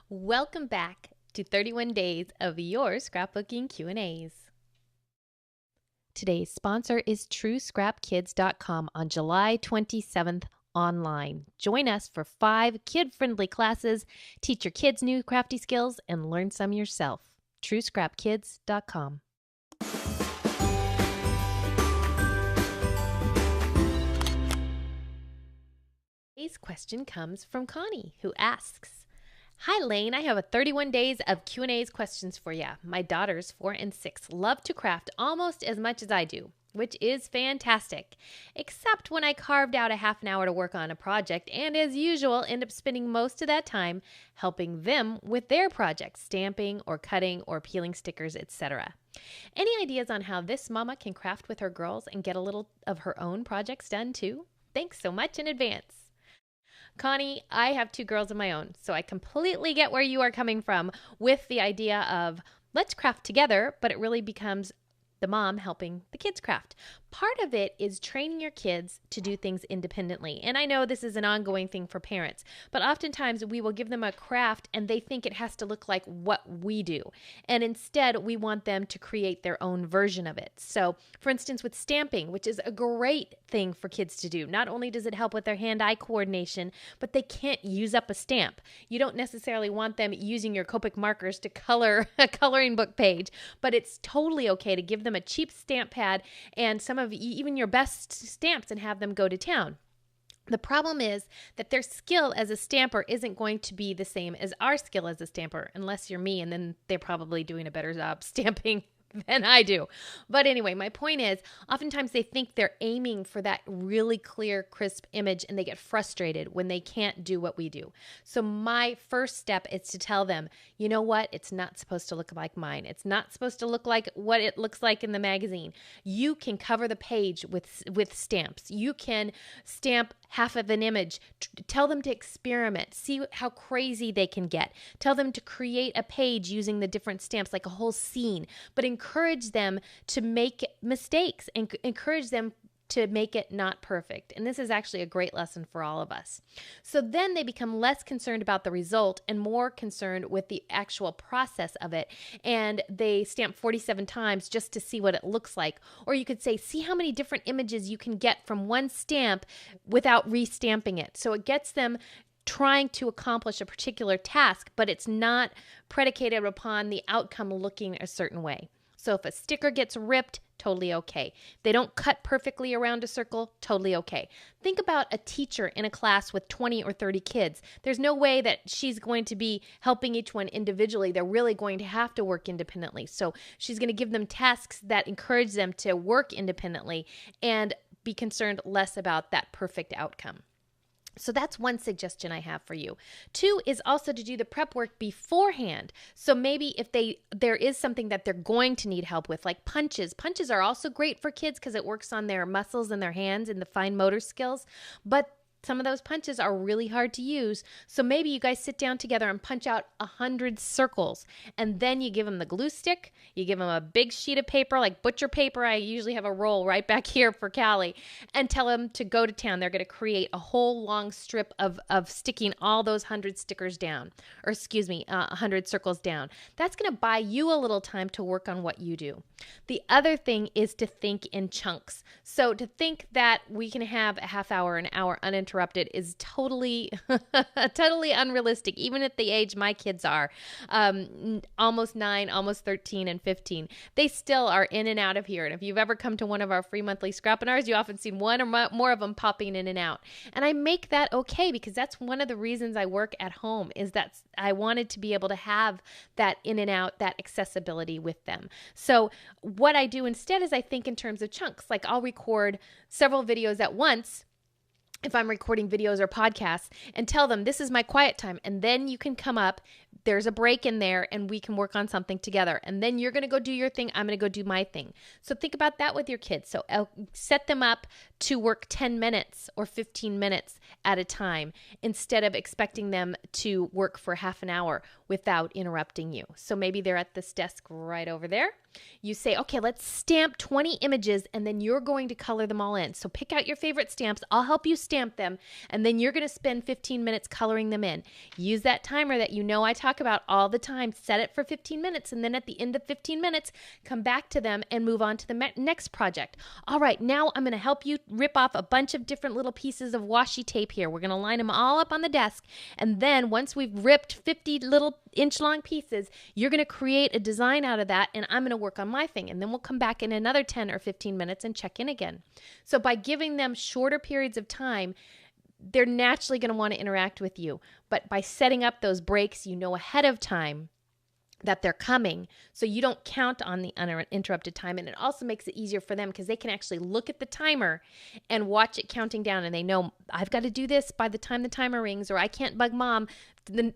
Welcome back to 31 Days of Your Scrapbooking Q&As. Today's sponsor is TrueScrapKids.com on July 27th online. Join us for 5 kid-friendly classes, teach your kids new crafty skills, and learn some yourself. TrueScrapKids.com. Today's question comes from Connie, who asks, "Hi, Lain. I have a 31 days of Q&A's questions for you. My daughters, 4 and 6, love to craft almost as much as I do, which is fantastic, except when I carved out a half an hour to work on a project and, as usual, end up spending most of that time helping them with their projects, stamping or cutting or peeling stickers, etc. Any ideas on how this mama can craft with her girls and get a little of her own projects done too? Thanks so much in advance." Connie, I have 2 girls of my own, so I completely get where you are coming from with the idea of let's craft together, but it really becomes the mom helping the kids craft. Part of it is training your kids to do things independently. And I know this is an ongoing thing for parents, but oftentimes we will give them a craft and they think it has to look like what we do. And instead, we want them to create their own version of it. So, for instance, with stamping, which is a great thing for kids to do, not only does it help with their hand-eye coordination, but they can't use up a stamp. You don't necessarily want them using your Copic markers to color a coloring book page, but it's totally okay to give them a cheap stamp pad and some of even your best stamps and have them go to town. The problem is that their skill as a stamper isn't going to be the same as our skill as a stamper, unless you're me, and then they're probably doing a better job stamping than I do. But anyway, my point is, oftentimes they think they're aiming for that really clear, crisp image, and they get frustrated when they can't do what we do. So my first step is to tell them, you know what? It's not supposed to look like mine. It's not supposed to look like what it looks like in the magazine. You can cover the page with stamps. You can stamp half of an image. Tell them to experiment. See how crazy they can get. Tell them to create a page using the different stamps, like a whole scene. But encourage them to make mistakes and encourage them to make it not perfect. And this is actually a great lesson for all of us. So then they become less concerned about the result and more concerned with the actual process of it. And they stamp 47 times just to see what it looks like. Or you could say, see how many different images you can get from one stamp without re-stamping it. So it gets them trying to accomplish a particular task, but it's not predicated upon the outcome looking a certain way. So if a sticker gets ripped, totally okay. They don't cut perfectly around a circle, totally okay. Think about a teacher in a class with 20 or 30 kids. There's no way that she's going to be helping each one individually. They're really going to have to work independently. So she's going to give them tasks that encourage them to work independently and be concerned less about that perfect outcome. So that's one suggestion I have for you. 2 is also to do the prep work beforehand. So maybe if there is something that they're going to need help with, like punches. Punches are also great for kids because it works on their muscles and their hands and the fine motor skills. But some of those punches are really hard to use. So maybe you guys sit down together and punch out 100 circles. And then you give them the glue stick. You give them a big sheet of paper, like butcher paper. I usually have a roll right back here for Callie. And tell them to go to town. They're going to create a whole long strip of sticking all those 100 stickers down. Or 100 circles down. That's going to buy you a little time to work on what you do. The other thing is to think in chunks. So to think that we can have a half hour, an hour uninterrupted is totally unrealistic, even at the age my kids are, almost 9, almost 13 and 15. They still are in and out of here. And if you've ever come to one of our free monthly scrapinars, you often see one or more of them popping in and out. And I make that okay because that's one of the reasons I work at home, is that I wanted to be able to have that in and out, that accessibility with them. So what I do instead is I think in terms of chunks. Like I'll record several videos at once if I'm recording videos or podcasts, and tell them this is my quiet time. And then you can come up, there's a break in there, and we can work on something together. And then you're going to go do your thing. I'm going to go do my thing. So think about that with your kids. So set them up to work 10 minutes or 15 minutes at a time instead of expecting them to work for half an hour without interrupting you. So maybe they're at this desk right over there. You say, okay, let's stamp 20 images, and then you're going to color them all in. So pick out your favorite stamps. I'll help you stamp them, and then you're going to spend 15 minutes coloring them in. Use that timer that you know I talk about all the time. Set it for 15 minutes, and then at the end of 15 minutes, come back to them and move on to the next project. All right, now I'm going to help you rip off a bunch of different little pieces of washi tape here. We're going to line them all up on the desk, and then once we've ripped 50 little inch-long pieces, you're going to create a design out of that, and I'm going to work on my thing, and then we'll come back in another 10 or 15 minutes and check in again. So by giving them shorter periods of time, they're naturally going to want to interact with you. But by setting up those breaks, you know ahead of time that they're coming, so you don't count on the uninterrupted time. And it also makes it easier for them because they can actually look at the timer and watch it counting down, and they know I've got to do this by the time the timer rings, or I can't bug mom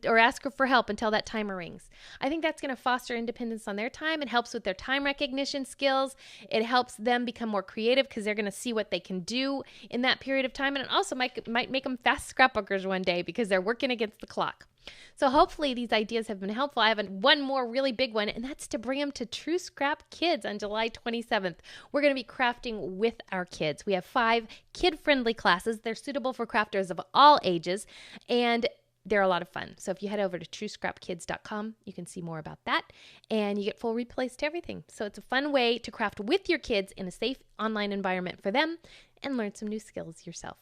or ask her for help until that timer rings. I think that's going to foster independence on their time. It helps with their time recognition skills. It helps them become more creative because they're going to see what they can do in that period of time. And it also might make them fast scrapbookers one day because they're working against the clock. So hopefully these ideas have been helpful. I have one more really big one, and that's to bring them to True Scrap Kids on July 27th. We're going to be crafting with our kids. We have 5 kid-friendly classes. They're suitable for crafters of all ages, and they're a lot of fun. So if you head over to truescrapkids.com, you can see more about that, and you get full replays to everything. So it's a fun way to craft with your kids in a safe online environment for them and learn some new skills yourself.